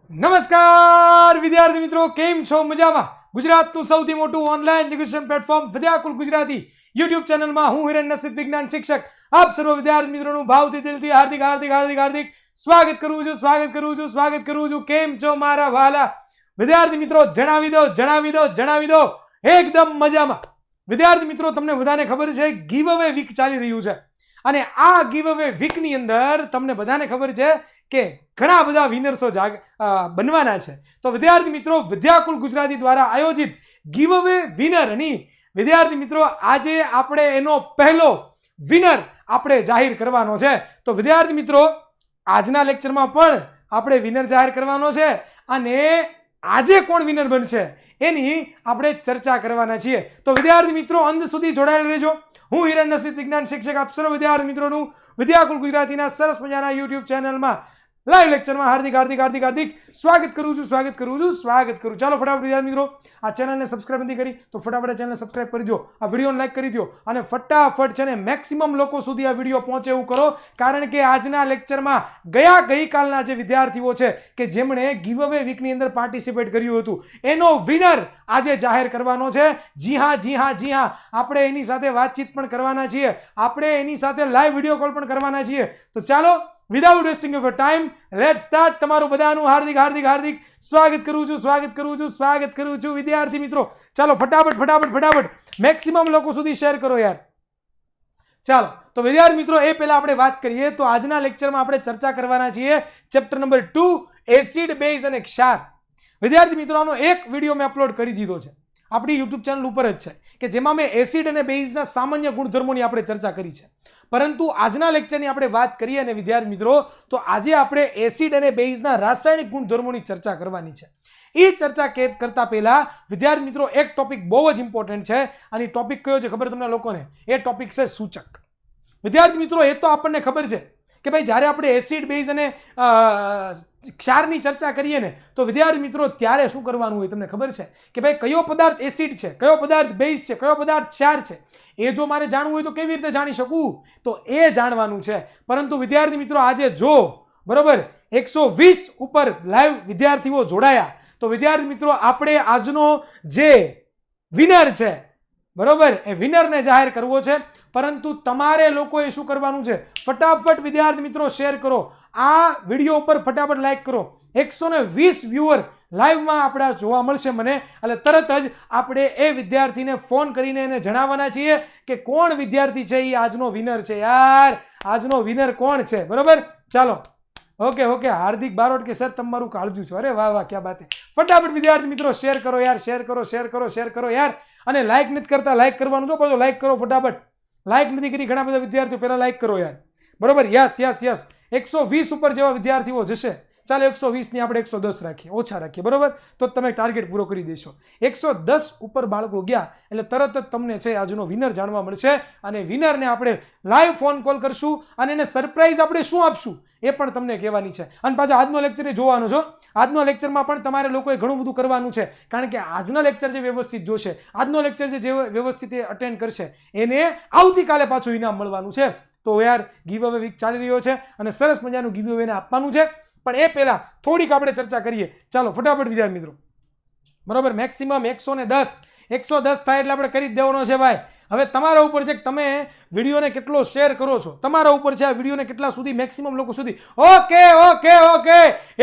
નમસ્કાર વિદ્યાર્થી મિત્રો, કેમ છો? મજામાં? ગુજરાતનું સૌથી મોટું online education platform Vidyakul Gujarati YouTube ચેનલમાં હું હિરેન નસીબ વિજ્ઞાન શિક્ષક આપ સર્વ વિદ્યાર્થી મિત્રોનું ભાવથી દિલથી હાર્દિક હાર્દિક હાર્દિક હાર્દિક સ્વાગત કરું છું. કેમ છો મારા વાલા વિદ્યાર્થી મિત્રો? જણાવી દો એકદમ મજામાં. વિદ્યાર્થી મિત્રો, તમને બધાને ખબર છે ગીવ અવે વીક ચાલી રહ્યું છે અને આ ગીવ અવે વીકની અંદર તમને બધાને ખબર છે કે ઘણા બધા વિનર્સો બનવાના છે. તો વિદ્યાર્થી મિત્રો, વિદ્યાકુલ ગુજરાતી દ્વારા આયોજિત ગીવ અવે વિનરની વિદ્યાર્થી મિત્રો આજે આપણે એનો પહેલો વિનર આપણે જાહેર કરવાનો છે. તો વિદ્યાર્થી મિત્રો, આજના લેક્ચરમાં પણ આપણે વિનર જાહેર કરવાનો છે અને આજે કોણ વિનર બનશે એની આપણે ચર્ચા કરવાના છીએ. તો વિદ્યાર્થી મિત્રો, અંત સુધી જોડાયેલા રહેજો. હું હિરેન નસીબ વિજ્ઞાન શિક્ષક આપ સર્વ વિદ્યાર્થી મિત્રોનું વિદ્યાકુલ ગુજરાતીના સરસ મજાના યુટ્યુબ ચેનલમાં લાઈવ લેક્ચરમાં હાર્દિક સ્વાગત કરું છું. ચાલો ફટાફટ વિદ્યાર્થી મિત્રો, આ ચેનલને સબસ્ક્રાઇબ નથી કરી તો ફટાફટ ચેનલને સબસ્ક્રાઇબ કરી દો, આ વિડીયોને લાઈક કરી દો અને ફટાફટ છે ને મેક્સિમમ લોકો સુધી આ વિડીયો પહોંચે એવું કરો, કારણ કે આજના લેક્ચરમાં ગઈકાલના જે વિદ્યાર્થીઓ છે કે જેમણે ગીવ અવે વીકની અંદર પાર્ટિસિપેટ કર્યું હતું એનો વિનર આજે જાહેર કરવાનો છે. જી હા, આપણે એની સાથે વાતચીત પણ કરવાના છીએ, આપણે એની સાથે લાઈવ વિડીયો કોલ પણ કરવાના છીએ. તો ચાલો, without wasting of time let's start. તમારું બધાનું હાર્દિક સ્વાગત કરું છું વિદ્યાર્થી મિત્રો. ચાલો ફટાફટ મેક્સિમમ લોકો સુધી શેર કરો યાર. ચાલો, તો વિદ્યાર્થી મિત્રો, એ પહેલા આપણે વાત કરીએ તો આજના લેક્ચરમાં આપણે ચર્ચા કરવાના છીએ ચેપ્ટર નંબર 2 એસિડ, બેઝ અને ક્ષાર. વિદ્યાર્થી મિત્રો, આનો એક વિડીયો મેં અપલોડ કરી દીધો છે આપણી યુટ્યુબ ચેનલ ઉપર જ છે કે જેમાં મેં એસિડ અને બેઝના સામાન્ય ગુણધર્મોની આપણે ચર્ચા કરી છે. પરંતુ આજના લેક્ચરની આપણે વાત કરીએ અને વિદ્યાર્થી મિત્રો, તો આજે આપણે એસિડ અને બેઝના રાસાયણિક ગુણધર્મોની ચર્ચા કરવાની છે. એ ચર્ચા કરતા પહેલા વિદ્યાર્થી મિત્રો, એક ટોપિક બહુ જ ઇમ્પોર્ટન્ટ છે અને ટોપિક કયો છે ખબર તમને લોકોને? એ ટોપિક છે સૂચક. વિદ્યાર્થી મિત્રો, એ તો આપણને ખબર છે કે ભાઈ જ્યારે આપણે એસિડ, બેઝ અને ક્ષારની ચર્ચા કરીએ ને તો વિદ્યાર્થી મિત્રો ત્યારે શું કરવાનું હોય તમને ખબર છે કે ભાઈ કયો પદાર્થ એસિડ છે, કયો પદાર્થ બેઝ છે, કયો પદાર્થ ક્ષાર છે. એ જો મારે જાણવું હોય તો કેવી રીતે જાણી શકું? તો એ જાણવાનું છે. પરંતુ વિદ્યાર્થી મિત્રો, આજે જો બરોબર 120 ઉપર લાઈવ વિદ્યાર્થીઓ જોડાયા તો વિદ્યાર્થી મિત્રો આપણે આજનો જે વિનર છે બરોબર, એ વિનરને જાહેર કરવો છે. પરંતુ તમારે લોકોએ શું કરવાનું છે? ફટાફટ વિદ્યાર્થી મિત્રો શેર કરો, આ વિડીયો ઉપર ફટાફટ લાઈક કરો. 120 વ્યુઅર લાઈવમાં આપણા જોવા મળશે મને, એટલે તરત જ આપણે એ વિદ્યાર્થીને ફોન કરીને એને જણાવવાના છીએ કે કોણ વિદ્યાર્થી છે એ આજનો વિનર છે. યાર, આજનો વિનર કોણ છે? બરોબર, ચાલો. ઓકે, હાર્દિક બારોટ કે સર તમારું કાળજું છે. અરે વાહ, ક્યાં બાત. ફટાફટ વિદ્યાર્થી મિત્રો શેર કરો યાર, શેર કરો યાર. અને લાઈક નથી કરતા, લાઈક કરવાનું જો પાછો, લાઈક કરો ફટાફટ. લાઈક નથી કરી ઘણા બધા વિદ્યાર્થીઓ, પહેલા લાઈક કરો યાર. બરોબર, યસ 120 ઉપર જેવા વિદ્યાર્થીઓ જશે. ચાલો 120 ની આપણે 110 રાખીએ, ઓછા રાખીએ બરોબર, તો તમે ટાર્ગેટ પૂરો કરી દેશો. 110 ઉપર બાળકો ગયા એટલે તરત જ તમને છે આજનો વિનર જાણવા મળશે અને વિનરને આપણે લાઈવ ફોન કોલ કરશું અને એને સરપ્રાઈઝ આપણે શું આપશું એ પણ તમને કહેવાની છે. અને પાછા આજનો લેક્ચર એ જોવાનો છો. આજનો લેક્ચરમાં પણ તમારે લોકોએ ઘણું બધું કરવાનું છે, કારણ કે આજનો લેક્ચર જે વ્યવસ્થિત જોશે, આજનો લેક્ચર જે વ્યવસ્થિત અટેન્ડ કરશે એને આવતીકાલે પાછું ઇનામ મળવાનું છે. તો યાર, ગીવ અવે વીક ચાલી રહ્યો છે અને સરસ મજાનું ગીવ અવેને આપવાનું છે. પણ એ પહેલા થોડીક આપણે ચર્ચા કરીએ. ચાલો ફટાફટ વિદ્યાર્થી મિત્રો, બરોબર, મેક્સિમમ 110 થાય એટલે આપણે કરી જ દેવાનો છે ભાઈ. હવે તમારા ઉપર છે કે તમે વિડીયોને કેટલો શેર કરો છો, તમારા ઉપર છે આ વિડીયોને કેટલા સુધી મેક્સિમમ લોકો સુધી. ઓકે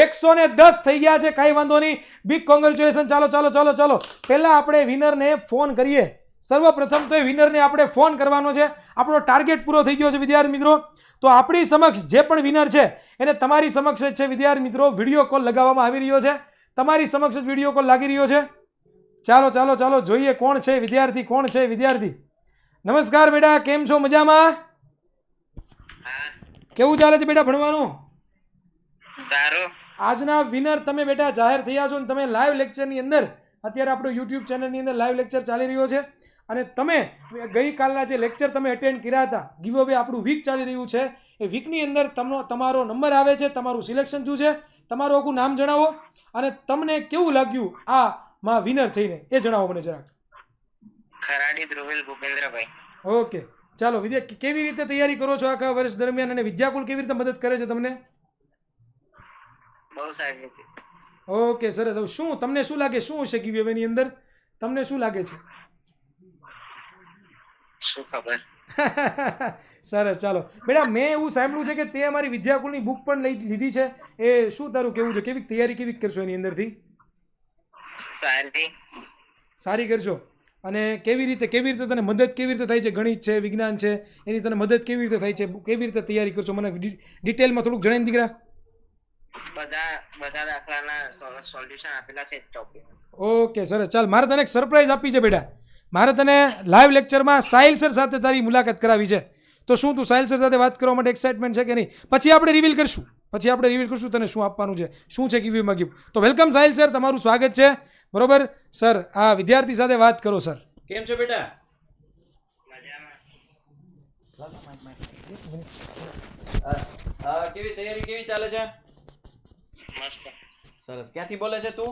110 થઈ ગયા છે, કાંઈ વાંધો નહીં. Big congratulation. ચાલો પહેલા આપણે વિનરને ફોન કરીએ. સર્વપ્રથમ તો એ વિનરને આપણે ફોન કરવાનો છે. આપણો ટાર્ગેટ પૂરો થઈ ગયો છે વિદ્યાર્થી મિત્રો. તો આપણી સમક્ષ જે પણ વિનર છે એને તમારી સમક્ષ જ છે વિદ્યાર્થી મિત્રો, વિડીયો કોલ લગાવવામાં આવી રહ્યો છે. તમારી સમક્ષ જ વિડીયો કોલ લાગી રહ્યો છે. ચાલો જોઈએ કોણ છે વિદ્યાર્થી. નમસ્કાર બેટા, કેમ છો? મજામાં? કેવું ચાલે છે બેટા ભણવાનું? સારું. આજના વિનર તમે બેટા જાહેર થયા છો અને તમે લાઈવ લેક્ચરની અંદર, અત્યારે આપણો યુટ્યુબ ચેનલની અંદર લાઈવ લેક્ચર ચાલી રહ્યો છે અને તમે ગઈકાલના જે લેક્ચર તમે અટેન્ડ કર્યા હતા, ગીવ અવે આપણું વીક ચાલી રહ્યું છે, એ વીકની અંદર તમારો નંબર આવે છે, તમારું સિલેક્શન થયું છે. તમારું આખું નામ જણાવો અને તમને કેવું લાગ્યું આ માં વિનર થઈને એ જણાવો મને જરાક. ખરાડી ધ્રુવેલ ભૂપેન્દ્રભાઈ. ઓકે, ચાલો વિદ્યા, કેવી રીતે તૈયારી કરો છો આખા વર્ષ દરમિયાન અને વિદ્યાકુલ કેવી રીતે મદદ કરે છે તમને? બહુ સારી રીતે. ઓકે સરસ. હવે શું તમને શું લાગે શું હશે ગીવ એની અંદર? તમને શું લાગે છે? શું ખબર? સરસ. ચાલો બેટા, મેં એવું સાંભળ્યું છે કે તે અમારી વિદ્યાકુળની બુક પણ લીધી છે. એ શું તારું કેવું છે? કેવી તૈયારી કેવી કરશો એની અંદરથી? સારી કરશો. અને કેવી રીતે તને મદદ કેવી રીતે થાય છે? ગણિત છે, વિજ્ઞાન છે, એની તને મદદ કેવી રીતે થાય છે? કેવી રીતે તૈયારી કરશો? મને ડિટેલમાં થોડુંક જણાવી દીકરા. બધા દાખલાના સોલ્યુશન આપેલા છે ટોપિક. ઓકે સરસ. ચાલ, મારે તને એક સરપ્રાઈઝ આપી છે બેટા. મારે તને લાઈવ લેક્ચરમાં સાહિલ સર સાથે તારી મુલાકાત કરાવી છે. તો શું તું સાહિલ સર સાથે વાત કરવા માટે એક્સાઇટમેન્ટ છે કે નહીં? પછી આપણે રિવીલ કરશું તને શું આપવાનું છે, શું છે ગિફ્ટમાં ગિફ્ટ. તો વેલકમ સાહિલ સર, તમારું સ્વાગત છે. બરોબર સર, આ વિદ્યાર્થી સાથે વાત કરો સર. કેમ છો બેટા? કેવી તૈયારી કેવી ચાલે છે? મસ્ત. સરસ. ક્યાંથી બોલે છે તું?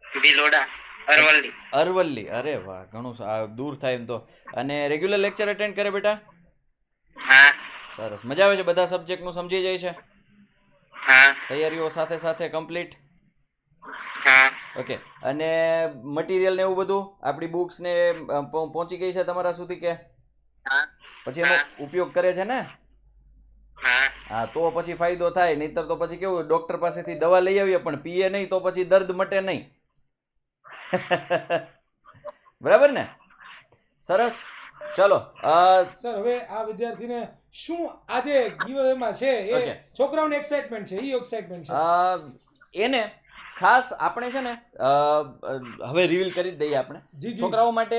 ભિલોડા, અરવલ્લી. અરવલ્લી. અરે વાહ, ઘણું દૂર થાય એમ તો. અને રેગ્યુલર લેક્ચર અટેન્ડ કરે બેટા? હા. સરસ. મજા આવે છે? બધા સબ્જેક્ટનું સમજી જાય છે? હા. તૈયારીઓ સાથે સાથે કમ્પ્લીટ? હા. ઓકે. અને મટીરિયલ ને એવું બધું આપણી બુક્સ ને પહોંચી ગઈ છે તમારા સુધી કે? હા. પછી એનો ઉપયોગ કરે છે ને? હા. હા, તો પછી ફાયદો થાય. નહીતર તો પછી કેવું, ડોક્ટર પાસેથી દવા લઈ આવીએ પણ પીએ નહીં તો પછી દર્દ મટે નહીં. બરાબર ને? સરસ. ચલો સર, હવે આ વિદ્યાર્થીને શું આજે ગીવઅવેમાં છે એ છોકરાઓને એક્સાઇટમેન્ટ છે, એ એક્સાઇટમેન્ટ છે. એને ખાસ આપણે છે ને હવે રિવીલ કરી જ દઈએ આપણે. છોકરાઓ માટે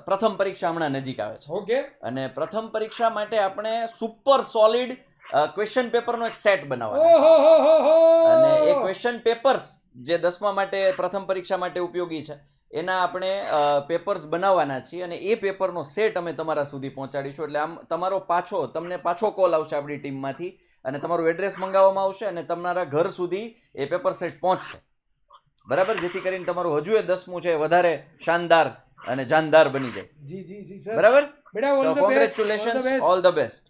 પ્રથમ પરીક્ષા હમણાં નજીક આવે છે. ઓકે. અને પ્રથમ પરીક્ષા માટે આપણે સુપર સોલિડ ક્વેશ્ચન પેપરનો એક સેટ બનાવવાનો છે. અને એ ક્વેશ્ચન પેપર્સ જે 10મા માટે પ્રથમ પરીક્ષા માટે ઉપયોગી છે એના આપણે પેપર્સ બનાવવાના છીએ. અને એ પેપરનો સેટ અમે તમારા સુધી પહોંચાડીશું. એટલે આમ તમને પાછો કોલ આવશે આપણી ટીમમાંથી અને તમારું એડ્રેસ મંગાવવામાં આવશે અને તમારા ઘર સુધી એ પેપર સેટ પહોંચશે. બરાબર? જેથી કરીને તમારું હજુ એ 10મું છે વધારે શાનદાર અને જાનદાર બની જાય. જી સર. બરાબર? બેટા, all the best. Congratulations, all the best.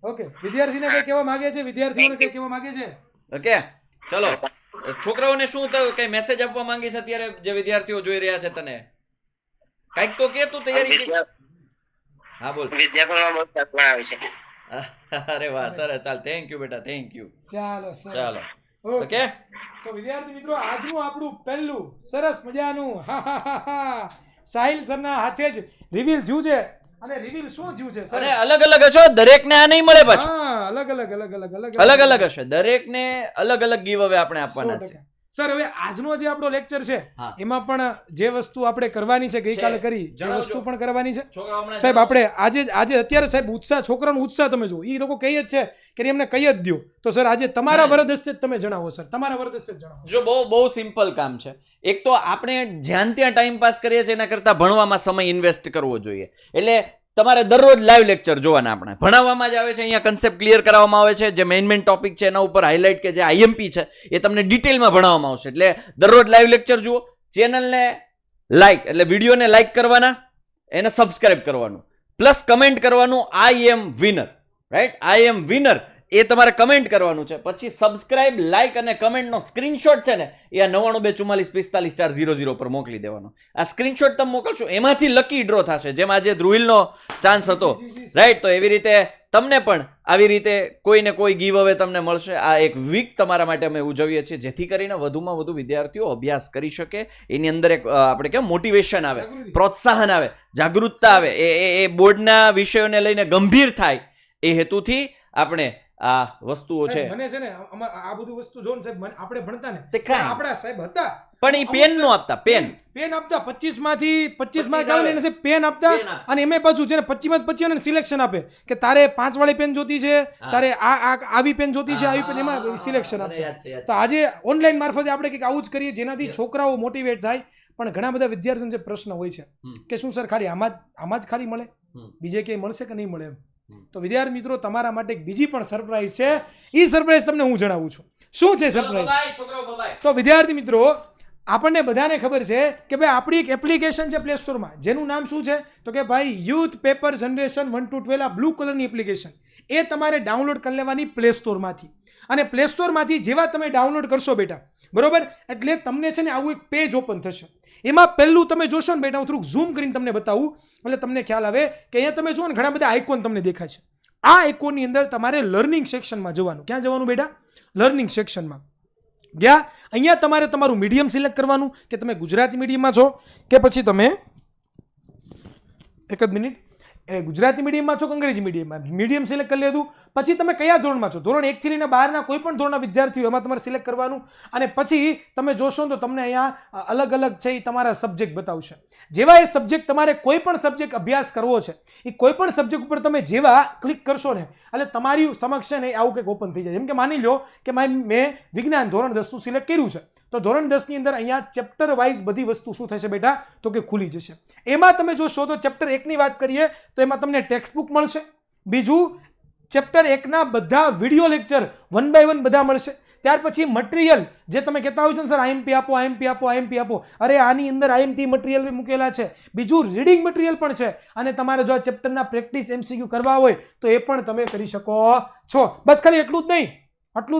Okay. વિદ્યાર્થીને કઈ કહેવા માંગે છે? વિદ્યાર્થીઓને કઈ કહેવા માંગે છે? ઓકે. ચલો, છોકરાઓને શું કઈ મેસેજ આપવા માંગી છે અત્યારે જે વિદ્યાર્થીઓ જોઈ રહ્યા છે તને? કઈક તો કે તું તૈયારી. હા બોલ. વિદ્યાકુળમાં બહુ તક આવે છે. અરે વાહ, સરસ. ચાલ, થેન્ક યુ બેટા, થેન્ક યુ. ચાલો સર. ચાલો. ઓકે. તો વિદ્યાર્થી મિત્રો, આજનું આપણું પહેલું સરસ મજાનું સાહિલ સરના હાથે જ રિવીલ થયું છે. અને રિવીલ શું થયું છે સર? અને અલગ અલગ હશે, દરેકને આ નહીં મળે પાછું. હા, અલગ અલગ હશે. દરેકને અલગ અલગ ગીવ હવે આપણે આપવાના છે. સર, હવે આજનો જે આપણો લેક્ચર છે હા. એમાં પણ જે વસ્તુ આપણે કરવાની છે ગઈકાલે કરી એ જણાવજો. વસ્તુ પણ કરવાની છે છોકરાઓ હમણાં સાહેબ. આપણે આજે અત્યારે સાહેબ છોકરાનો ઉત્સાહ તમે જુઓ. એ લોકો કહી જ છે કે એમને કહી જ દો. તો સર આજે તમારા વરદ હસ્તે જ તમે જણાવો સર, તમારા વરદ હસ્તે જ જણાવો. જો બહુ સિમ્પલ કામ છે. એક તો આપણે જ્યાં ત્યાં ટાઈમ પાસ કરીએ છીએ એના કરતાં ભણવામાં સમય ઇન્વેસ્ટ કરવો જોઈએ. એટલે તમારે દરરોજ લાઈવ લેક્ચર જોવાના. આપણે ભણાવવામાં જ આવે છે, અહીંયા કન્સેપ્ટ ક્લિયર કરાવવામાં આવે છે. જે મેઇન ટોપિક છે એના ઉપર હાઇલાઇટ કે જે આઈએમપી છે એ તમને ડિટેલમાં ભણાવવામાં આવશે. એટલે દરરોજ લાઈવ લેક્ચર જુઓ. ચેનલને લાઈક એટલે વિડીયોને લાઈક કરવાના, એને સબસ્ક્રાઇબ કરવાનું, પ્લસ કમેન્ટ કરવાનું આઈ એમ વિનર. રાઈટ? આઈ એમ વિનર એ તમારે કમેન્ટ કરવાનું છે. પછી સબસ્ક્રાઇબ, લાઇક અને કમેન્ટનો સ્ક્રીનશોટ છે ને એ આ 9924454000 પર મોકલી દેવાનો. આ સ્ક્રીનશોટ તમે મોકલશો એમાંથી લકી ડ્રો થશે. જેમ આજે ધ્રુવિલનો ચાન્સ હતો. રાઈટ? તો એવી રીતે તમને પણ આવી રીતે કોઈને કોઈ ગીવ અવે તમને મળશે. આ એક વીક તમારા માટે અમે ઉજવીએ છીએ જેથી કરીને વધુમાં વધુ વિદ્યાર્થીઓ અભ્યાસ કરી શકે. એની અંદર એક આપણે કેમ મોટિવેશન આવે, પ્રોત્સાહન આવે, જાગૃતતા આવે, એ બોર્ડના વિષયોને લઈને ગંભીર થાય એ હેતુથી આપણે આ વસ્તુઓ છે. મને છે ને આ બધું વસ્તુ જો ને સાહેબ, આપણે ભણતા ને આપણા સાહેબ હતા પણ એ પેન નો આપતા. પેન આપતા 25 માંથી 25 માર્ક આવે ને પેન આપતા. અને એમે પાછું છે ને 25 અને સિલેક્શન આપે કે તારે 5 વાળી પેન જોતી છે, તારે આવી પેન જોતી છે, આવી પેન, એમાં સિલેક્શન આપે. તો આજે ઓનલાઈન મારફતે આપણે કંઈક આવું જ કરીએ જેનાથી છોકરાઓ મોટિવેટ થાય. પણ ઘણા બધા વિદ્યાર્થીઓને જે પ્રશ્ન હોય છે કે શું સર ખાલી આમાં જ ખાલી મળે, બીજે ક્યાંય મળશે કે નહીં મળે એમ. તો વિદ્યાર્થી મિત્રો, તમારા માટે એક બીજી પણ સરપ્રાઈઝ છે. એ સરપ્રાઈઝ તમને હું જણાવું છું. શું છે સરપ્રાઈઝ? તો વિદ્યાર્થી મિત્રો, આપણને બધાને ખબર છે કે ભાઈ આપણી એક એપ્લિકેશન છે પ્લે સ્ટોરમાં જેનું નામ શું છે તો કે ભાઈ યુથ પેપર જનરેશન 1 to 12 આ બ્લુ કલરની એપ્લિકેશન એ તમારે ડાઉનલોડ કરી લેવાની પ્લે સ્ટોરમાંથી. અને પ્લે સ્ટોરમાંથી જેવા તમે ડાઉનલોડ કરશો બેટા, બરોબર, એટલે તમને છે ને આવું એક પેજ ઓપન થશે. એમાં પહેલું તમે જોશો ને બેટા, હું થોડુંક ઝૂમ કરીને તમને બતાવું એટલે તમને ખ્યાલ આવે કે અહીંયા તમે જુઓ ને ઘણા બધા આઇકોન તમને દેખાય છે. આ આઇકોનની અંદર તમારે લર્નિંગ સેક્શનમાં જવાનું. ક્યાં જવાનું બેટા? લર્નિંગ સેક્શનમાં ગયા. અહીંયા તમારે તમારું મીડિયમ સિલેક્ટ કરવાનું કે તમે ગુજરાતી મીડિયમમાં છો કે પછી તમે એક જ મિનિટ ગુજરાતી મીડિયમમાં છો કે અંગ્રેજી મીડિયમમાં. મીડિયમ સિલેક્ટ કરી લીધું. પછી તમે કયા ધોરણમાં છો, ધોરણ 1 થી લઈને 12ના કોઈ પણ ધોરણના વિદ્યાર્થીઓ એમાં તમારે સિલેક્ટ કરવાનું. અને પછી તમે જોશો તો તમને અહીંયા અલગ અલગ છે એ તમારા સબ્જેક્ટ બતાવશે. જેવા એ સબ્જેક્ટ તમારે કોઈ પણ સબ્જેક્ટ અભ્યાસ કરવો છે એ કોઈ પણ સબ્જેક્ટ ઉપર તમે જેવા ક્લિક કરશો ને એટલે તમારી સમક્ષ છે ને આવું કંઈક ઓપન થઈ જાય. જેમ કે માની લો કે મેં વિજ્ઞાન ધોરણ 10 સિલેક્ટ કર્યું છે તો ધોરણ 10 ની અંદર અહીંયા ચેપ્ટર વાઇઝ બધી વસ્તુ શું થશે બેટા તો કે ખુલી જશે. એમાં તમે જોશો તો ચેપ્ટર 1 ની વાત કરીએ તો એમાં તમને ટેક્સ્ટ બુક મળશે. બીજું ચેપ્ટર 1 ના બધા વિડીયો લેક્ચર 1 by 1 બધા મળશે. ત્યાર પછી મટીરિયલ જે તમે કહેતા હોય છો ને સર આઈએમપી આપો આઈએમપી આપો આઈએમપી આપો, અરે આની અંદર આઈએમપી મટીરિયલ મૂકેલા છે. બીજું રીડિંગ મટીરિયલ પણ છે. અને તમારે જો આ ચેપ્ટરના પ્રેક્ટિસ એમસીક્યુ કરવા હોય તો એ પણ તમે કરી શકો છો. બસ ખાલી એટલું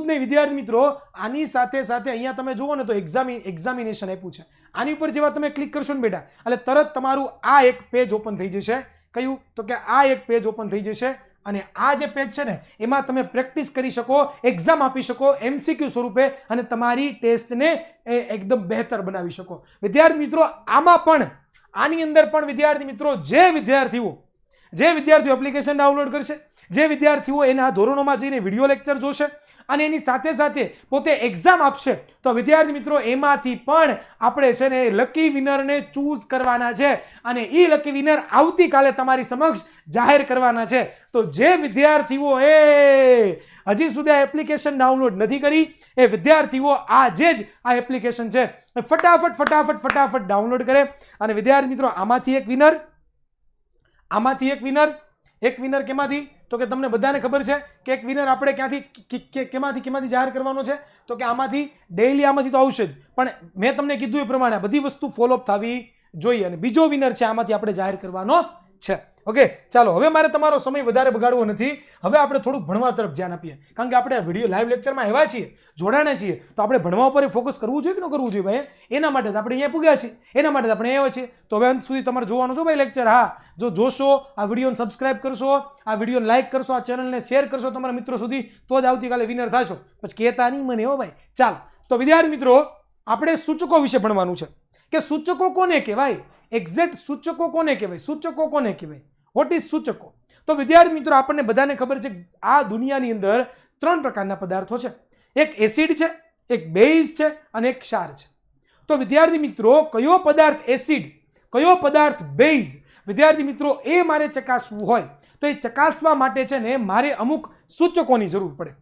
જ નહીં વિદ્યાર્થી મિત્રો, આની સાથે સાથે અહીંયા તમે જુઓ ને તો એક્ઝામિનેશન આપ્યું છે. આની ઉપર જેવા તમે ક્લિક કરશો ને બેટા એટલે તરત તમારું આ એક પેજ ઓપન થઈ જશે. કયું તો કે આ એક પેજ ઓપન થઈ જશે. અને આ જે પેજ છે ને એમાં તમે પ્રેક્ટિસ કરી શકો, એક્ઝામ આપી શકો એમસીક્યુ સ્વરૂપે અને તમારી ટેસ્ટને એકદમ બહેતર બનાવી શકો. વિદ્યાર્થી મિત્રો આમાં પણ આની અંદર પણ વિદ્યાર્થી મિત્રો જે વિદ્યાર્થીઓ એપ્લિકેશન ડાઉનલોડ કરશે, જે વિદ્યાર્થીઓ એના ધોરણોમાં જઈને વિડીયો લેક્ચર જોશે અને એની સાથે સાથે પોતે એક્ઝામ આપશે તો વિદ્યાર્થી મિત્રો એમાંથી પણ આપણે છે ને લકી વિનરને ચૂઝ કરવાના છે. અને એ લકી વિનર આવતીકાલે તમારી સમક્ષ જાહેર કરવાના છે. તો જે વિદ્યાર્થીઓ હજી સુધી આ એપ્લિકેશન ડાઉનલોડ નથી કરી એ વિદ્યાર્થીઓ આજે જ આ એપ્લિકેશન છે ફટાફટ ડાઉનલોડ કરે. અને વિદ્યાર્થી મિત્રો આમાંથી એક વિનર કેમાંથી તો કે તમને બધાને ખબર છે કે એક વિનર આપણે કેમાંથી જાહેર કરવાનો છે તો કે આમાંથી ડેઈલી આમાંથી તો આવશે જ, પણ મેં તમને કીધું એ પ્રમાણે બધી વસ્તુ ફોલોઅપ થવી જોઈએ. અને બીજો વિનર છે આમાંથી આપણે જાહેર કરવાનો છે. ઓકે, ચાલો હવે મારે તમારો સમય વધારે બગાડવો નથી. હવે આપણે થોડુંક ભણવા તરફ ધ્યાન આપીએ, કારણ કે આપણે વિડીયો લાઈવ લેક્ચરમાં આવ્યા છીએ, જોડાણા છીએ, તો આપણે ભણવા ઉપર ફોકસ કરવું જોઈએ કે ન કરવું જોઈએ ભાઈ? એના માટે આપણે અહીંયા પૂગ્યા છીએ, એના માટે આપણે આવ્યા છીએ. તો હવે અંત સુધી તમારે જોવાનું છો ભાઈ લેક્ચર. હા, જો જોશો, આ વિડીયોને સબસ્ક્રાઇબ કરશો, આ વિડીયોને લાઈક કરશો, આ ચેનલને શેર કરશો તમારા મિત્રો સુધી, તો જ આવતીકાલે વિનર થશો. પછી કહેતા નહીં મને હો ભાઈ. ચાલો, તો વિદ્યાર્થી મિત્રો આપણે સૂચકો વિશે ભણવાનું છે કે સૂચકો કોને કહેવાય, એક્ઝેક્ટ સૂચકો કોને કહેવાય, સૂચકો કોને કહેવાય, વોટ ઇઝ સૂચકો. તો વિદ્યાર્થી મિત્રો આપણને બધાને ખબર છે આ દુનિયાની અંદર 3 પ્રકારના પદાર્થો છે. એક એસિડ છે, એક બેઝ છે અને એક ક્ષાર છે. તો વિદ્યાર્થી મિત્રો કયો પદાર્થ એસિડ, કયો પદાર્થ બેઝ, વિદ્યાર્થી મિત્રો એ મારે ચકાસવું હોય તો એ ચકાસવા માટે છે ને મારે અમુક સૂચકોની જરૂર પડે.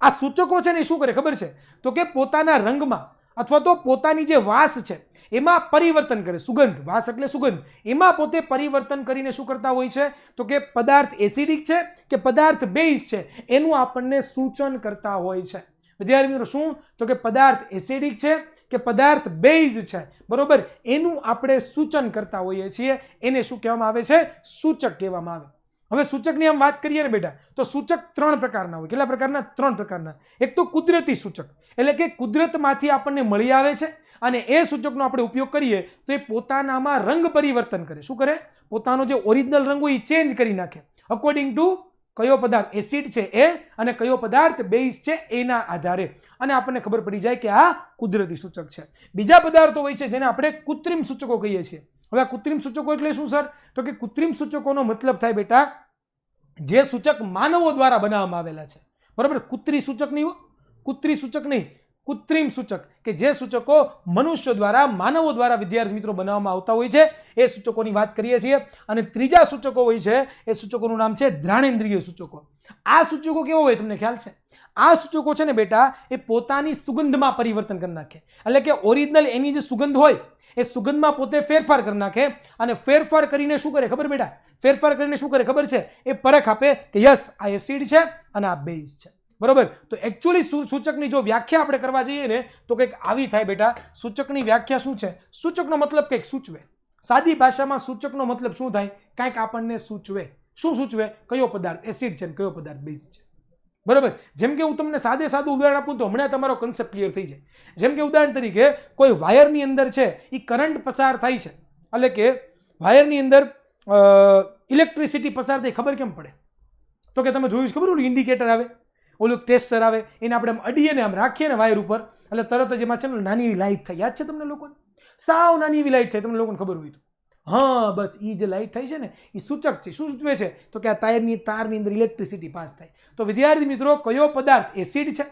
આ સૂચકો છે ને શું કરે ખબર છે તો કે પોતાના રંગમાં અથવા તો પોતાની જે વાસ છે એમાં પરિવર્તન કરે. સુગંધ, વાસ એટલે સુગંધ, એમાં પોતે પરિવર્તન કરીને શું કરતા હોય છે તો કે પદાર્થ એસિડિક છે કે પદાર્થ બેઝ છે એનું આપણને સૂચન કરતા હોય છે. વિદ્યાર્થી મિત્રો શું તો કે પદાર્થ એસિડિક છે કે પદાર્થ બેઝ છે, બરોબર, એનું આપણે સૂચન કરતા હોઈએ છીએ. એને શું કહેવામાં આવે છે? સૂચક કહેવામાં આવે. હવે સૂચકની આમ વાત કરીએ ને બેટા તો સૂચક 3 પ્રકારના હોય. કેટલા પ્રકારના? 3 પ્રકારના. એક તો કુદરતી સૂચક, એટલે કે કુદરતમાંથી આપણને મળી આવે છે અને એ સૂચકનો આપણે ઉપયોગ કરીએ તો એ પોતાનામાં રંગ પરિવર્તન કરે. શું કરે? પોતાનો જે ઓરિજિનલ રંગ હોય એ ચેન્જ કરી નાખે અકોર્ડિંગ ટુ કયો પદાર્થ એસિડ છે એ અને કયો પદાર્થ બેઝ છે એના આધારે. અને આપણને ખબર પડી જાય કે આ કુદરતી સૂચક છે. બીજા પદાર્થો હોય છે જેને આપણે કૃત્રિમ સૂચકો કહીએ છીએ. હવે આ કૃત્રિમ સૂચકો એટલે શું સર તો કે કૃત્રિમ સૂચકોનો મતલબ થાય બેટા જે સૂચક માનવો દ્વારા બનાવવામાં આવેલા છે, બરાબર. કૃત્રિમ સૂચક નહીં, કૃત્રિમ સૂચક કે જે સૂચકો મનુષ્ય દ્વારા, માનવો દ્વારા વિદ્યાર્થી મિત્રો બનાવવામાં આવતા હોય છે એ સૂચકોની વાત કરીએ છીએ. અને ત્રીજા સૂચકો હોય છે એ સૂચકોનું નામ છે ઘ્રાણેન્દ્રિય સૂચકો. આ સૂચકો કેવો હોય તમને ખ્યાલ છે? આ સૂચકો છે ને બેટા એ પોતાની સુગંધમાં પરિવર્તન કરી નાખે, એટલે કે ઓરિજિનલ એની જે સુગંધ હોય એ સુગંધમાં પોતે ફેરફાર કરી નાખે અને ફેરફાર કરીને શું કરે ખબર બેટા? ફેરફાર કરીને શું કરે ખબર છે? એ પરખ આપે કે યસ આ એસિડ છે અને આ બેઝ છે, બરોબર. તો એકચ્યુઅલી સૂચકની જો વ્યાખ્યા આપણે કરવા જઈએ ને તો કંઈક આવી થાય બેટા. સૂચકની વ્યાખ્યા શું છે? સૂચકનો મતલબ કંઈક સૂચવે. સાદી ભાષામાં સૂચકનો મતલબ શું થાય? કંઈક આપણને સૂચવે. શું સૂચવે? કયો પદાર્થ એસિડ છે ને કયો પદાર્થ બેઝ છે. બરોબર. જેમ કે હું તમને સાદું ઉદાહરણ આપું તો હમણાં તમારો કન્સેપ્ટ ક્લિયર થઈ જાય. જેમ કે ઉદાહરણ તરીકે કોઈ વાયરની અંદર છે એ કરંટ પસાર થાય છે, એટલે કે વાયરની અંદર ઇલેક્ટ્રિસિટી પસાર થઈ, ખબર કેમ પડે? તો કે તમે જોયું છે ખબર, ઓલું ઇન્ડિકેટર આવે, ઓલું ટેસ્ટર આવે, એને આપણે આમ અડીએ ને આમ રાખીએ ને વાયર ઉપર, એટલે તરત જ એમાં છે ને નાની એવી લાઇટ થાય. યાદ છે તમને લોકોને? સાવ નાની એવી લાઇટ થાય, તમને લોકોને ખબર હોય તો. હા, બસ એ જે લાઇટ થાય છે ને એ સૂચક છે. શું સૂચવે છે? તો કે આ તારની અંદર ઇલેક્ટ્રિસિટી પાસ થાય. તો વિદ્યાર્થી મિત્રો, કયો પદાર્થ એસિડ છે,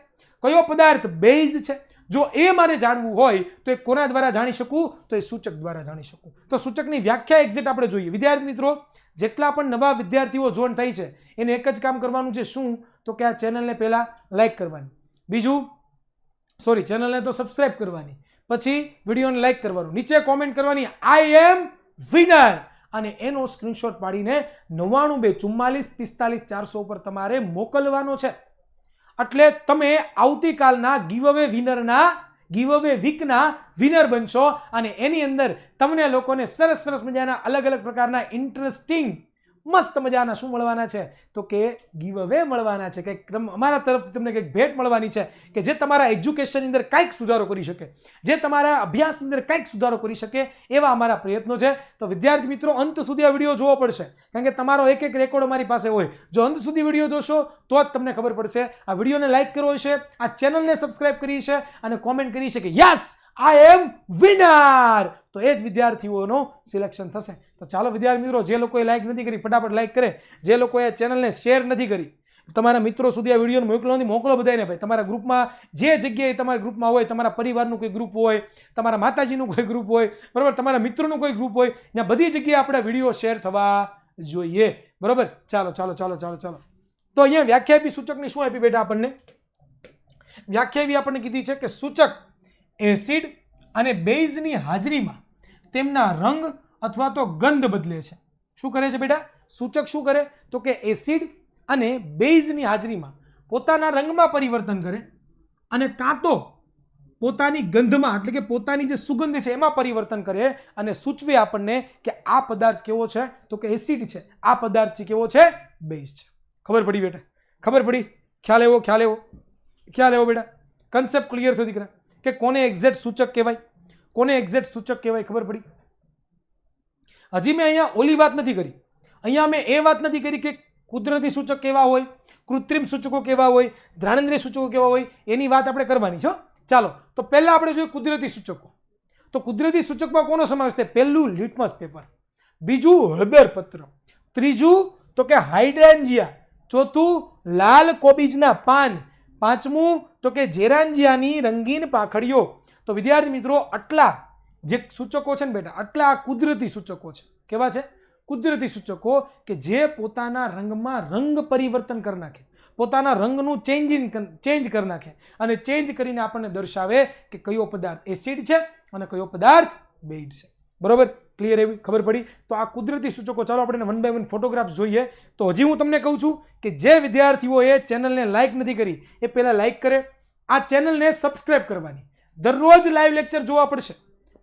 કયો પદાર્થ બેઝ છે, જો એ મારે જાણવું હોય તો એ કોના દ્વારા જાણી શકું? તો એ સૂચક દ્વારા જાણી શકું. તો સૂચકની વ્યાખ્યા એક્ઝેક્ટ આપણે જોઈએ. વિદ્યાર્થી મિત્રો, જેટલા પણ નવા વિદ્યાર્થીઓ જોઈન થાય છે એને એક જ કામ કરવાનું છે. શું? તો કે આ ચેનલને પહેલા લાઈક કરવાની, બીજું ચેનલને તો સબસ્ક્રાઇબ કરવાની, પછી વિડીયોને લાઈક કરવાનું, નીચે કોમેન્ટ કરવાની આઈ એમ વિનર, અને એનો સ્ક્રીનશોટ પાડીને 922445 ઉપર તમારે મોકલવાનો છે. એટલે તમે આવતીકાલના ગીવ અવે વીકના વિનર બનશો, અને એની અંદર તમને લોકોને સરસ મજાના અલગ પ્રકારના ઇન્ટરેસ્ટિંગ મસ્ત મજાના શું મળવાના છે? તો કે ગીવ અવે મળવાના છે. કંઈક અમારા તરફથી તમને કંઈક ભેટ મળવાની છે કે જે તમારા એજ્યુકેશનની અંદર કંઈક સુધારો કરી શકે, જે તમારા અભ્યાસની અંદર કંઈક સુધારો કરી શકે, એવા અમારા પ્રયત્નો છે. તો વિદ્યાર્થી મિત્રો, અંત સુધી આ વિડીયો જોવો પડશે, કારણ કે તમારો એક રેકોર્ડ અમારી પાસે હોય. જો અંત સુધી વિડીયો જોશો તો જ તમને ખબર પડશે. આ વિડીયોને લાઈક કરવો છે, આ ચેનલને સબસ્ક્રાઇબ કરી છે, અને કોમેન્ટ કરી છે કે યસ આઈ એમ વિનર, તો એ જ વિદ્યાર્થીઓનું સિલેક્શન થશે. તો ચાલો વિદ્યાર્થી મિત્રો, જે લોકોએ લાઈક નથી કરી ફટાફટ લાઈક કરે, જે લોકોએ ચેનલને શેર નથી કરી તમારા મિત્રો સુધી આ વિડીયોને મોકલો બધાને. ભાઈ તમારા ગ્રુપમાં, જે જગ્યાએ તમારા ગ્રુપમાં હોય, તમારા પરિવારનું કોઈ ગ્રુપ હોય, તમારા માતાજીનું કોઈ ગ્રુપ હોય, બરાબર, તમારા મિત્રોનું કોઈ ગ્રુપ હોય, ત્યાં બધી જગ્યાએ આપણે વિડીયો શેર થવા જોઈએ. બરાબર. ચાલો. તો અહીંયા વ્યાખ્યા આપી સૂચકની. શું આપી બેટા આપણને? વ્યાખ્યા એવી આપણને કીધી છે કે સૂચક એસિડ અને બેઝની હાજરીમાં તેમના રંગ અથવા તો ગંધ બદલે છે. શું કરે છે બેટા? સૂચક શું કરે? તો કે એસિડ અને બેઝની હાજરીમાં પોતાના રંગમાં પરિવર્તન કરે, અને કાં તો પોતાની ગંધમાં, એટલે કે પોતાની જે સુગંધ છે એમાં પરિવર્તન કરે, અને સૂચવે આપણને કે આ પદાર્થ કેવો છે? તો કે એસિડ છે. આ પદાર્થ કેવો છે? બેઝ છે. ખબર પડી બેટા? ખબર પડી? ખ્યાલ આવ્યો બેટા? કન્સેપ્ટ ક્લિયર થયો દીકરા? કે કોને એક્ઝેક્ટ સૂચક કહેવાય, કોને એક્ઝેક્ટ સૂચક કહેવાય, ખબર પડી? હજી મેં અહીંયા ઓલી વાત નથી કરી. અહીંયા મેં એ વાત નથી કરી કે કુદરતી સૂચક કેવા હોય, કૃત્રિમ સૂચકો કેવા હોય, ધ્રાણેન્દ્રિય સૂચકો કેવા હોય, એની વાત આપણે કરવાની છે. ચાલો, તો પહેલા આપણે જોઈએ કુદરતી સૂચકો. તો કુદરતી સૂચકમાં કોનો સમાવેશ થાય? પહેલું લિટમસ પેપર, બીજું હળદર પત્ર, ત્રીજું તો કે હાઇડ્રાન્જિયા, ચોથું લાલ કોબીજના પાન, પાંચમું તો કે જેરાન્જિયાની રંગીન પાંખડીઓ. તો વિદ્યાર્થી મિત્રો, આટલા જે સૂચકો છે ને બેટા, આટલા કુદરતી સૂચકો છે. કેવા છે? કુદરતી સૂચકો, કે જે પોતાના રંગમાં રંગ પરિવર્તન કરી નાખે, પોતાના રંગનું ચેન્જ કરી નાખે, અને ચેન્જ કરીને આપણને દર્શાવે કે કયો પદાર્થ એસિડ છે અને કયો પદાર્થ બેઝ છે. બરોબર? ક્લિયર? એવી ખબર પડી? તો આ કુદરતી સૂચકો. ચાલો આપણે 1 by 1 ફોટોગ્રાફ જોઈએ. તો હજી હું તમને કહું છું કે જે વિદ્યાર્થીઓએ ચેનલને લાઈક નથી કરી એ પહેલા લાઈક કરે, આ ચેનલને સબસ્ક્રાઇબ કરવાની, દરરોજ લાઈવ લેક્ચર જોવા પડશે,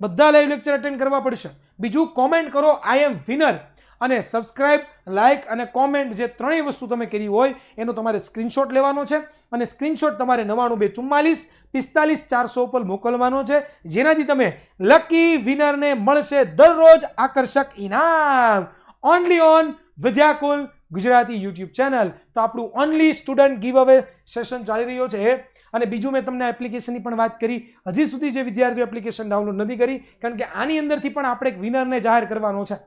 બધા લાઈવ લેક્ચર અટેન્ડ કરવા પડશે, બીજું કોમેન્ટ કરો આઈ એમ વિનર, અને સબસ્ક્રાઇબ, લાઈક અને કોમેન્ટ, જે ત્રણેય વસ્તુ તમે કરી હોય એનો તમારે સ્ક્રીનશોટ લેવાનો છે, અને સ્ક્રીનશોટ તમારે 922445 ઉપર મોકલવાનો છે, જેનાથી તમે લકી વિનરને મળશે દરરોજ આકર્ષક ઇનામ. Only on Vidyakul Gujarati YouTube channel. તો આપણું ઓનલી સ્ટુડન્ટ ગીવ અવે સેશન ચાલી રહ્યો છે. અને બીજું મેં તમને એપ્લિકેશનની પણ વાત કરી. હજી સુધી જે વિદ્યાર્થીઓ એપ્લિકેશન ડાઉનલોડ નથી કરી, કારણ કે આની અંદરથી પણ આપણે એક વિનરને જાહેર કરવાનો છે.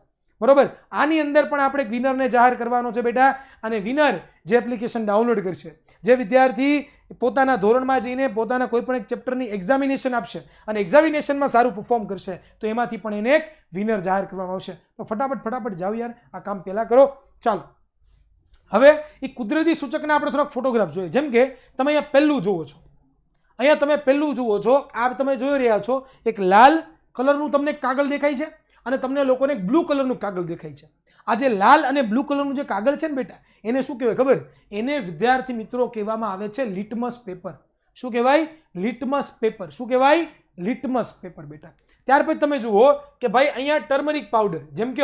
બરોબર? આની અંદર પણ આપણે એક વિનરને જાહેર કરવાનો છે બેટા. અને વિનર જે એપ્લિકેશન ડાઉનલોડ કરશે, જે વિદ્યાર્થી પોતાના ધોરણમાં જઈને પોતાના કોઈ પણ એક ચેપ્ટરની એક્ઝામિનેશન આપશે અને એક્ઝામિનેશનમાં સારું પરફોર્મ કરશે, તો એમાંથી પણ એને એક વિનર જાહેર કરવામાં આવશે. તો ફટાફટ જાઓ યાર, આ કામ પહેલા કરો. ચાલો, હવે એ કુદરતી સૂચકના આપણે થોડાક ફોટોગ્રાફ જોઈએ. જેમ કે તમે અહીંયા પહેલું જુઓ છો, આ તમે જોઈ રહ્યા છો એક લાલ કલરનું તમને કાગળ દેખાય છે, અને તમને લોકોને બ્લુ કલરનું કાગળ દેખાય છે. આ જે લાલ અને બ્લુ કલરનું જે કાગળ છે ને બેટા, એને શું કહેવાય ખબર? એને વિદ્યાર્થી મિત્રો કહેવામાં આવે છે લિટમસ પેપર. શું કહેવાય? Litmus paper. શું કહેવાય? લિટમસ પેપર બેટા. ત્યાર પછી તમે જુઓ કે ભાઈ અહીંયા ટર્મરિક પાવડર, જેમ કે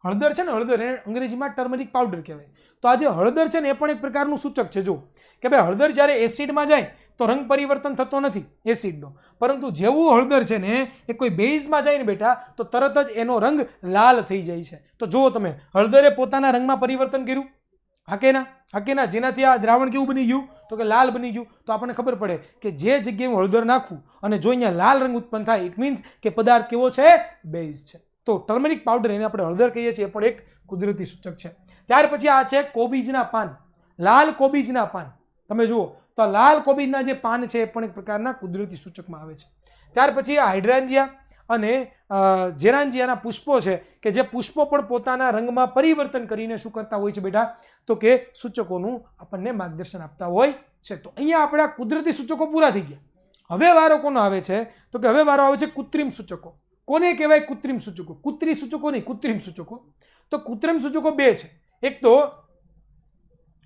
હળદર છે ને, હળદર એને અંગ્રેજીમાં ટર્મરિક પાવડર કહેવાય. તો આ જે હળદર છે ને એ પણ એક પ્રકારનું સૂચક છે. જો કે ભાઈ હળદર જ્યારે એસિડમાં જાય તો રંગ પરિવર્તન થતો નથી એસિડનો, પરંતુ જેવું હળદર છે ને એ કોઈ બેઝમાં જાય ને બેટા તો તરત જ એનો રંગ લાલ થઈ જાય છે. તો જુઓ તમે, હળદરે પોતાના રંગમાં પરિવર્તન કર્યું, હાકેના, જેનાથી આ દ્રાવણ કેવું બની ગયું? તો કે લાલ બની ગયું. તો આપણને ખબર પડે કે જે જગ્યાએ હું હળદર નાખું અને જો અહીંયા લાલ રંગ ઉત્પન્ન થાય, ઇટ મીન્સ કે પદાર્થ કેવો છે? બેઝ છે. તો ટર્મરિક પાવડર, એને આપણે હળદર કહીએ છીએ, એ પણ એક કુદરતી સૂચક છે. ત્યાર પછી આ છે કોબીજના પાન, લાલ કોબીજના પાન. તમે જુઓ તો લાલ કોબીજના જે પાન છે એ પણ એક પ્રકારના કુદરતી સૂચકમાં આવે છે. ત્યાર પછી આ હાઇડ્રાન્જિયા અને જેરાન્જિયાના પુષ્પો છે, કે જે પુષ્પો પણ પોતાના રંગમાં પરિવર્તન કરીને શું કરતા હોય છે બેટા? તો કે સૂચકોનું આપણને માર્ગદર્શન આપતા હોય છે. તો અહીંયા આપણા કુદરતી સૂચકો પૂરા થઈ ગયા. હવે વારો કોનો આવે છે? તો કે હવે વારો આવે છે કૃત્રિમ સૂચકો. કોને કહેવાય કૃત્રિમ સૂચકો? કૃત્રિમ સૂચકો નહીં, કૃત્રિમ સૂચકો. તો કૃત્રિમ સૂચકો બે છે, એક તો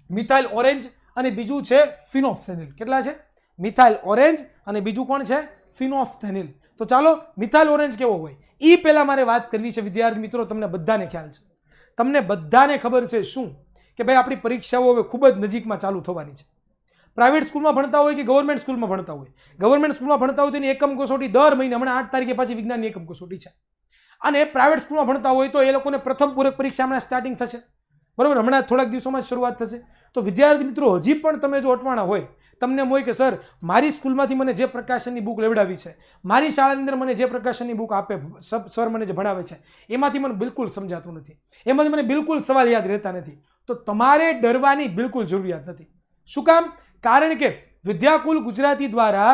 મિથાઇલ ઓરેન્જ અને બીજું છે ફિનોલ્ફથેનિલ. કેટલા છે? મિથાઇલ ઓરેન્જ અને બીજું કોણ છે? ફિનોલ્ફથેનિલ. તો ચાલો, મિથાઇલ ઓરેન્જ કેવો હોય એ પહેલા મારે વાત કરવી છે. વિદ્યાર્થી મિત્રો, તમને બધાને ખ્યાલ છે, તમને બધાને ખબર છે શું કે ભાઈ આપણી પરીક્ષાઓ હવે ખૂબ જ નજીકમાં ચાલુ થવાની છે. પ્રાઇવેટ સ્કૂલમાં ભણતા હોય કે ગવર્મેન્ટ સ્કૂલમાં ભણતા હોય, ગવર્મેન્ટ સ્કૂલમાં ભણતા હોય તો એની એકમ કસોટી દર મહિને, હમણાં 8 તારીખે પાછી વિજ્ઞાનની એકમ કસોટી છે. અને પ્રાઇવેટ સ્કૂલમાં ભણતા હોય તો એ લોકોને પ્રથમ પૂરક પરીક્ષા હમણાં સ્ટાર્ટિંગ થશે, બરાબર? હમણાં થોડાક દિવસોમાં જ શરૂઆત થશે. તો વિદ્યાર્થી મિત્રો, હજી પણ તમે જો અટવાણા હોય, તમને એમ હોય કે સર મારી સ્કૂલમાંથી મને જે પ્રકાશનની બુક લેવડાવી છે, મારી શાળાની અંદર મને જે પ્રકાશનની બુક આપે સર, મને જે ભણાવે છે, એમાંથી મને બિલકુલ સમજાતું નથી, એમાંથી મને બિલકુલ સવાલ યાદ રહેતા નથી, તો તમારે ડરવાની બિલકુલ જરૂરિયાત નથી. શું કામ? કારણ કે વિદ્યાકુલ ગુજરાતી દ્વારા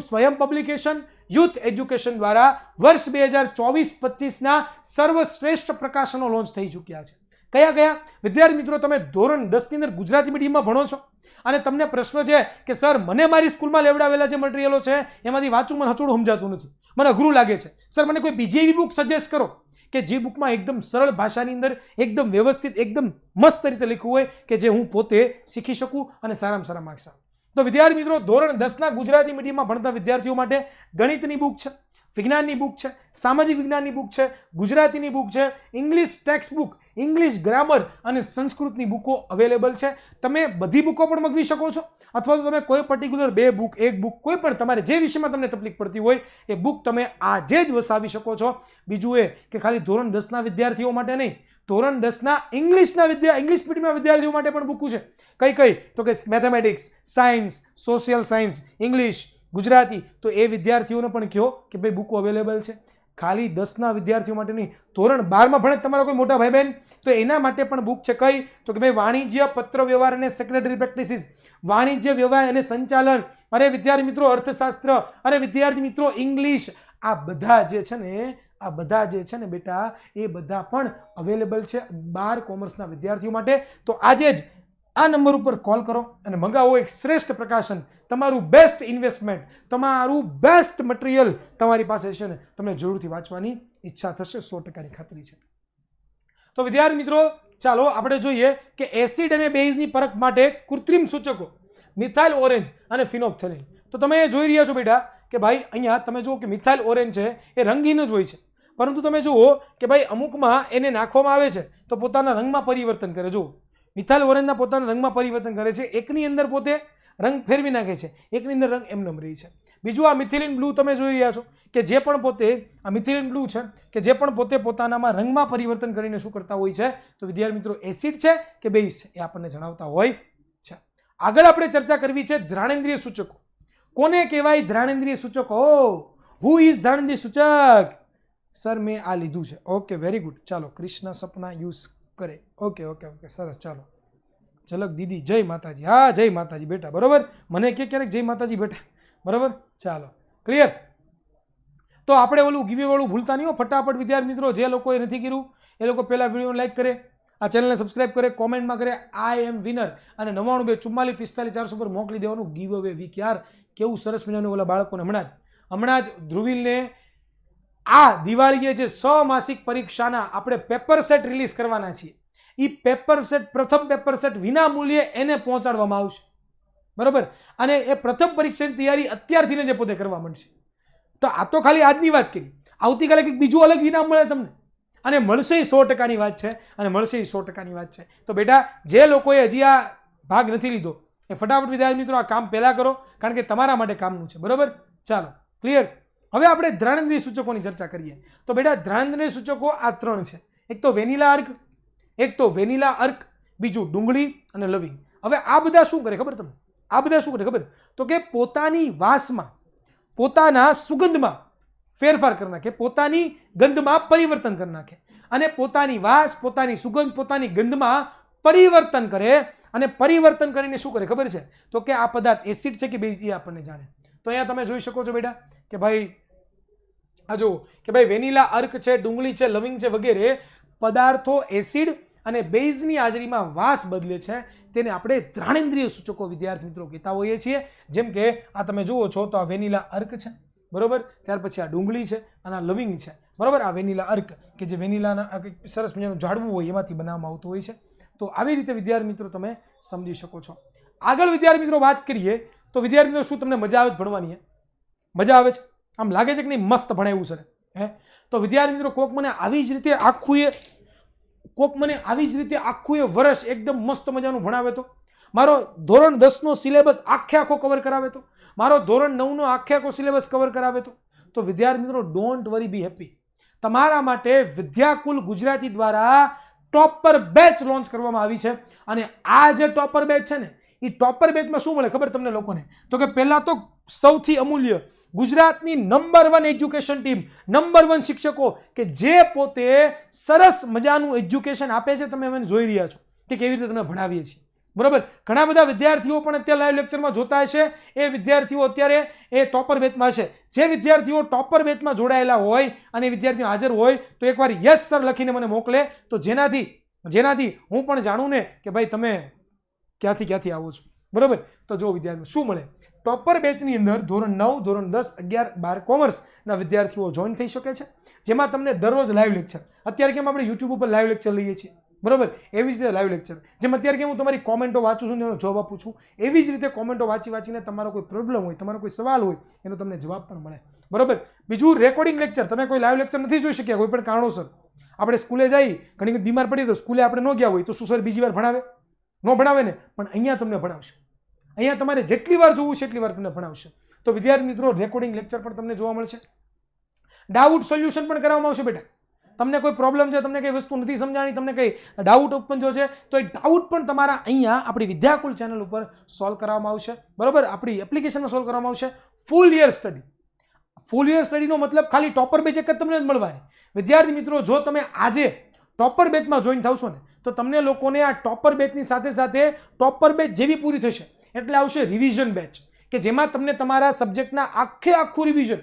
સ્વયં પબ્લિકેશન, યુથ એજ્યુકેશન દ્વારા વર્ષ 2024-25ના સર્વશ્રેષ્ઠ પ્રકાશનો લોન્ચ થઈ ચૂક્યા છે. કયા? વિદ્યાર્થી મિત્રો, તમે ધોરણ 10 ની અંદર ગુજરાતી મીડિયમમાં ભણો છો અને તમને પ્રશ્ન છે કે સર મને મારી સ્કૂલમાં લેવડાવેલા જે મટીરિયલો છે એમાંથી વાંચું, મને હચોડું સમજાતું નથી, મને અઘરું લાગે છે, સર મને કોઈ બીજી એવી બુક સજેસ્ટ કરો કે જે બુકમાં એકદમ સરળ ભાષાની અંદર એકદમ વ્યવસ્થિત, એકદમ મસ્ત રીતે લખ્યું હોય કે જે હું પોતે શીખી શકું અને સારામાં સારા માર્ક્સ આવે. તો વિદ્યાર્થી મિત્રો, ધોરણ 10ના ગુજરાતી મીડિયમમાં ભણતા વિદ્યાર્થીઓ માટે ગણિતની બુક છે, વિજ્ઞાનની બુક છે, સામાજિક વિજ્ઞાનની બુક છે, ગુજરાતીની બુક છે, English text book, English grammar અને સંસ્કૃતની બુકો અવેલેબલ છે. તમે બધી બુકો પણ મગવી શકો છો, અથવા તો તમે કોઈ પર્ટિક્યુલર 2 બુક, 1 બુક, કોઈ પણ તમારે જે વિષયમાં તમને તકલીફ પડતી હોય એ બુક તમે આજે જ વસાવી શકો છો. બીજું એ કે ખાલી ધોરણ 10ના વિદ્યાર્થીઓ માટે નહીં, ધોરણ 10ના ઇંગ્લિશ મીડિયમના વિદ્યાર્થીઓ માટે પણ બુક છે. કઈ? તો કે mathematics, science, social science, English, Gujarati. તો એ વિદ્યાર્થીઓને પણ કહો કે ભાઈ બુકો અવેલેબલ છે. ખાલી 10ના વિદ્યાર્થીઓ માટે નહીં, ધોરણ 12માં ભણે તમારા કોઈ મોટા ભાઈ બહેન, તો એના માટે પણ બુક છે. કઈ? તો કે ભાઈ વાણિજ્ય, પત્ર વ્યવહાર અને સેક્રેટરી પ્રેક્ટિસિસ, વાણિજ્ય, વ્યવહાર અને સંચાલન, અરે વિદ્યાર્થી મિત્રો અર્થશાસ્ત્ર, અરે વિદ્યાર્થી મિત્રો ઇંગ્લિશ. આ બધા જે છે ને બેટા, એ બધા પણ અવેલેબલ છે 12 કોમર્સના વિદ્યાર્થીઓ માટે. તો આજે જ આ નંબર ઉપર કોલ કરો અને મંગાવો એક શ્રેષ્ઠ પ્રકાશન. તમારું બેસ્ટ ઇન્વેસ્ટમેન્ટ, તમારું બેસ્ટ મટીરિયલ તમારી પાસે છે ને, તમને જરૂરથી વાંચવાની ઈચ્છા થશે, 100%ની ખાતરી છે. તો વિદ્યાર્થી મિત્રો, ચાલો આપણે જોઈએ કે એસિડ અને બેઝની પરખ માટે કૃત્રિમ સૂચકો મિથાઇલ ઓરેન્જ અને ફિનોલ્ફથેનિલ. તો તમે જોઈ રહ્યા છો બેટા કે ભાઈ અહીંયા તમે જુઓ કે મિથાઇલ ઓરેન્જ છે એ રંગહીન જ હોય છે, પરંતુ તમે જુઓ કે ભાઈ અમુકમાં એને નાખવામાં આવે છે તો પોતાના રંગમાં પરિવર્તન કરે. જુઓ, મિથાઇલ ઓરેન્જના પોતાના રંગમાં પરિવર્તન કરે છે. એકની અંદર પોતે રંગ ફેરવી નાખે છે, એકની અંદર રંગ એમનેમ રહી છે. બીજું આ મિથિલિન બ્લુ તમે જોઈ રહ્યા છો કે જે પણ પોતે આ મિથિલિન બ્લુ છે કે જે પણ પોતે પોતાનામાં રંગમાં પરિવર્તન કરીને શું કરતા હોય છે? તો વિદ્યાર્થી મિત્રો, એસિડ છે કે બેઝ છે એ આપણને જણાવતા હોય છે. આગળ આપણે ચર્ચા કરવી છે ધ્રાણેન્દ્રિય સૂચકો. કોને કહેવાય ધ્રાણેન્દ્રિય સૂચકો? હુ ઇઝ ધ્રાણેન્દ્રિય સૂચક? સર મેં આ લીધું છે. Okay, very good. ચાલો, કૃષ્ણ સપના યુઝ કરે. ઓકે, સરસ. ચાલો, ઝલક દીદી, જય માતાજી. હા, જય માતાજી બેટા, બરોબર. મને કે ક્યારેક જય માતાજી બેટા, બરોબર. ચાલો, ક્લિયર. તો આપણે ઓલું ગીવે વાળું ભૂલતા નહીં હો. ફટાફટ વિદ્યાર્થી મિત્રો, જે લોકોએ નથી કર્યું એ લોકો પહેલા વિડીયોને લાઈક કરે, આ ચેનલને સબસ્ક્રાઇબ કરે, કોમેન્ટમાં કરે આઈ એમ વિનર અને 99 2 44 45 400 પર મોકલી દેવાનું ગીવ અવે વીક. યાર કેવું સરસ મજાનું ઓલા બાળકોને હમણાં જ ધ્રુવીલને આ દિવાળીએ જે 6 માસિક પરીક્ષાના આપણે પેપર સેટ રિલીઝ કરવાના છીએ, એ પેપર સેટ, પ્રથમ પેપર સેટ વિના મૂલ્યે એને પહોંચાડવામાં આવશે, બરોબર. અને એ પ્રથમ પરીક્ષાની તૈયારી અત્યારથી જ પોતે કરવા માંડશે. તો આ તો ખાલી આજની વાત કરી. આવતીકાલે કંઈક બીજું અલગ વિનામ મળે તમને, અને મળશે 100%ની વાત છે, અને મળશે 100%ની વાત છે. તો બેટા, જે લોકોએ હજી આ ભાગ નથી લીધો એ ફટાફટ વિદ્યાર્થી મિત્રો આ કામ પહેલા કરો, કારણ કે તમારા માટે કામનું છે, બરોબર. ચાલો, ક્લિયર. હવે આપણે દ્રાણેન્દ્રિય સૂચકોની ચર્ચા કરીએ. તો બેટા, દ્રાણેન્દ્રિય સૂચકો આ 3 છે. એક તો વેનીલા અર્ક, બીજું ડુંગળી અને લવિંગ. હવે આ બધા શું કરે ખબર તમને? આ બધા શું કરે ખબર? તો કે પોતાની વાસમાં, પોતાના સુગંધમાં ફેરફાર કરી નાખે, પોતાની ગંધમાં પરિવર્તન કરી નાખે, અને પોતાની વાસ, પોતાની સુગંધ, પોતાની ગંધમાં પરિવર્તન કરે. અને પરિવર્તન કરીને શું કરે ખબર છે? તો કે આ પદાર્થ એસિડ છે કે બેઝ એ આપણને જાણે. તો અહીંયા તમે જોઈ શકો છો બેટા કે ભાઈ આ જુઓ કે ભાઈ વેનીલા અર્ક છે, ડુંગળી છે, લવિંગ છે વગેરે પદાર્થો એસિડ અને બેઝની હાજરીમાં વાસ બદલે છે. તેને આપણે દ્રાણેન્દ્રિય સૂચકો વિદ્યાર્થી મિત્રો કહેતા હોઈએ છીએ. જેમ કે આ તમે જુઓ છો તો આ વેનીલા અર્ક છે, બરોબર. ત્યાર પછી આ ડુંગળી છે અને આ લવિંગ છે, બરોબર. આ વેનીલા અર્ક કે જે વેનીલાના સરસ મજાનું ઝાડવું હોય એમાંથી બનાવવામાં આવતું હોય છે. તો આવી રીતે વિદ્યાર્થી મિત્રો તમે સમજી શકો છો. આગળ વિદ્યાર્થી મિત્રો વાત કરીએ તો વિદ્યાર્થી મિત્રો શું તમને મજા આવે છે ભણવાની? મજા આવે છે? આમ લાગે છે કે નહીં મસ્ત ભણાવ્યું છે હે? તો વિદ્યાર્થી મિત્રો કોક મને આવી જ રીતે આખું એ વર્ષ એકદમ મસ્ત મજાનું ભણાવે તો, મારો ધોરણ 10નો સિલેબસ આખો કવર કરાવે તો, મારો ધોરણ 9નો આખો સિલેબસ કવર કરાવે તો વિદ્યાર્થી મિત્રો ડોન્ટ વરી, બી હેપી. તમારા માટે વિદ્યાકુલ ગુજરાતી દ્વારા ટોપર બેચ લોન્ચ કરવામાં આવી છે. અને આ જે ટોપર બેચ છે ને, એ ટોપર બેચમાં શું મળે ખબર તમને લોકોને? તો કે પહેલા તો સૌથી અમૂલ્ય ગુજરાતની નંબર 1 એજ્યુકેશન ટીમ, નંબર 1 શિક્ષકો કે જે પોતે સરસ મજાનું એજ્યુકેશન આપે છે. તમે મને જોઈ રહ્યા છો કે કેવી રીતે તમે ભણાવીએ છીએ, બરોબર. ઘણા બધા વિદ્યાર્થીઓ પણ અત્યારે લાઈવ લેક્ચરમાં જોતા હશે. એ વિદ્યાર્થીઓ અત્યારે એ ટોપર બેચમાં છે. જે વિદ્યાર્થીઓ ટોપર બેચમાં જોડાયેલા હોય અને વિદ્યાર્થીઓ હાજર હોય તો એકવાર યસ સર લખીને મને મોકલે, તો જેનાથી હું પણ જાણું ને કે ભાઈ તમે ક્યાંથી આવો છો, બરોબર. તો જો વિદ્યાર્થીઓ શું મળે, ટોપર બેચની અંદર ધોરણ 9, ધોરણ 10, 11, 12 કોમર્સના વિદ્યાર્થીઓ જોઈન થઈ શકે છે. જેમાં તમને દરરોજ લાઈવ લેક્ચર, અત્યારે કેમ આપણે યુટ્યુબ ઉપર લાઈવ લેક્ચર લઈએ છીએ, બરોબર, એવી જ રીતે લાઈવ લેક્ચર. જેમ અત્યારે કેમ હું તમારી કોમેન્ટો વાંચું છું, એનો જવાબ આપું છું, એવી જ રીતે કોમેન્ટો વાંચીને તમારો કોઈ પ્રોબ્લેમ હોય, તમારો કોઈ સવાલ હોય, એનો તમને જવાબ પણ મળે, બરોબર. બીજું રેકોર્ડિંગ લેક્ચર. તમે કોઈ લાઈવ લેક્ચર નથી જોઈ શક્યા કોઈ પણ કારણોસર, આપણે સ્કૂલે જઈ ઘણી વખત બીમાર પડી તો સ્કૂલે આપણે ન ગયા હોય તો શું સર બીજી વાર ભણાવે? ન ભણાવે ને. પણ અહીંયા તમને ભણાવશે. અહીંયા તમારે જેટલી વાર જોવું છે એટલી વાર તમને ભણાવશે. તો વિદ્યાર્થી મિત્રો રેકોર્ડિંગ લેક્ચર પણ તમને જોવા મળશે. ડાઉટ સોલ્યુશન પણ કરવામાં આવશે બેટા. તમને કોઈ પ્રોબ્લેમ છે, તમને કઈ વસ્તુ નથી સમજાણી, તમને કઈ ડાઉટ ઉત્પન્ન થયો છે તો એ ડાઉટ પણ તમારા અહીંયા આપણી વિદ્યાકુલ ચેનલ ઉપર સોલ્વ કરવામાં આવશે, બરોબર. આપણી એપ્લિકેશનમાં સોલ્વ કરવામાં આવશે. ફૂલ યર સ્ટડીનો મતલબ ખાલી ટોપર બેચ એક જ તમને જ મળવાની. વિદ્યાર્થી મિત્રો, જો તમે આજે ટોપર બેચમાં જોઈન થશો ને તો તમને લોકોને આ ટોપર બેચની સાથે ટોપર બેચ જેવી પૂરી થશે એટલે આવશે રિવિઝન બેચ, કે જેમાં તમને તમારા સબ્જેક્ટના આખું રિવિઝન,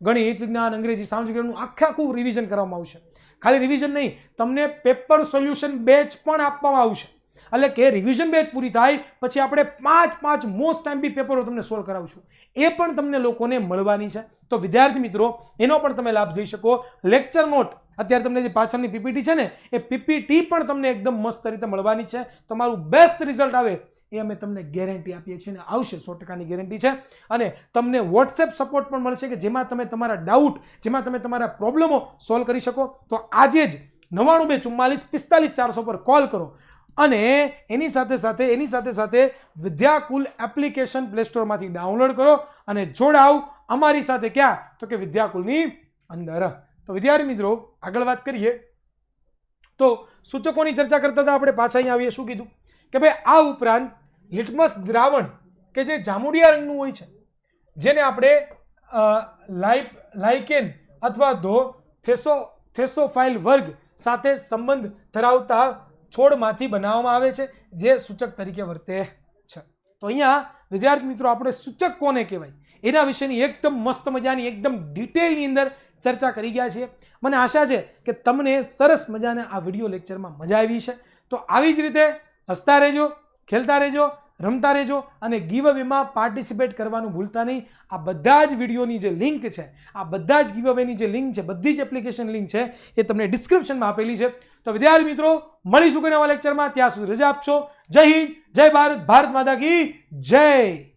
ગણિત, વિજ્ઞાન, અંગ્રેજી, સામાજિક વિજ્ઞાનનું આખું રિવિઝન કરવામાં આવશે. ખાલી રિવિઝન નહીં, તમને પેપર સોલ્યુશન બેચ પણ આપવામાં આવશે. એટલે કે રિવિઝન બેચ પૂરી થાય પછી આપણે 5 મોસ્ટ એમપી પેપરો તમને સોલ્વ કરાવશું. એ પણ તમને લોકોને મળવાની છે. તો વિદ્યાર્થી મિત્રો, એનો પણ તમે લાભ લઈ શકો. લેક્ચર નોટ અત્યારે તમને જે પાછળની પીપીટી છે ને, એ પીપીટી પણ તમને એકદમ મસ્ત રીતે મળવાની છે. તમારું બેસ્ટ રિઝલ્ટ આવે એ અમે તમને ગેરંટી આપીએ છીએ, અને આવશે 100%ની ગેરંટી છે. અને તમને વોટ્સએપ સપોર્ટ પણ મળશે કે જેમાં તમે તમારા ડાઉટ, જેમાં તમે તમારા પ્રોબ્લેમો સોલ્વ કરી શકો. તો આજે જ 92 44 45 400 પર કોલ કરો અને એની સાથે વિદ્યાકુલ એપ્લિકેશન પ્લે સ્ટોરમાંથી ડાઉનલોડ કરો અને જોડાવ અમારી સાથે. ક્યાં? તો કે વિદ્યાકુલની અંદર. તો વિદ્યાર્થી મિત્રો, આગળ વાત કરીએ તો સૂચકોની ચર્ચા કરતા હતા આપણે. પાછા અહીંયા આવીએ. શું કીધું કે ભાઈ આ ઉપરાંત લિટમસ દ્રાવણ કે જે જાંબુડિયા રંગનું હોય છે, જેને આપણે લાઇકેન અથવા તો થેસોફાઇલ વર્ગ સાથે સંબંધ ધરાવતા છોડમાંથી બનાવવામાં આવે છે, જે સૂચક તરીકે વર્તે છે. તો અહીંયા વિદ્યાર્થી મિત્રો, આપણે સૂચક કોને કહેવાય એના વિશેની એકદમ મસ્ત મજાની એકદમ ડિટેલની અંદર ચર્ચા કરી ગયા છીએ. મને આશા છે કે તમને સરસ મજાના આ વિડીયો લેક્ચરમાં મજા આવી છે. તો આવી જ રીતે હસતા રહેજો, ખેલતા રહેજો રમતા રહેજો અને ગીવ અવેમાં પાર્ટિસિપેટ કરવાનું ભૂલતા નહીં. આ બધા જ વિડીયોની જે લિંક છે, આ બધા જ ગીવ અવેની જે લિંક છે, બધી જ એપ્લિકેશન લિંક છે એ તમને ડિસ્ક્રિપ્શનમાં આપેલી છે. તો વિદ્યાર્થી મિત્રો, મળીશું કોઈ નવા લેક્ચરમાં. ત્યાં સુધી રજા આપશો. જય હિન્દ, જય ભારત, ભારત માતા કી જય.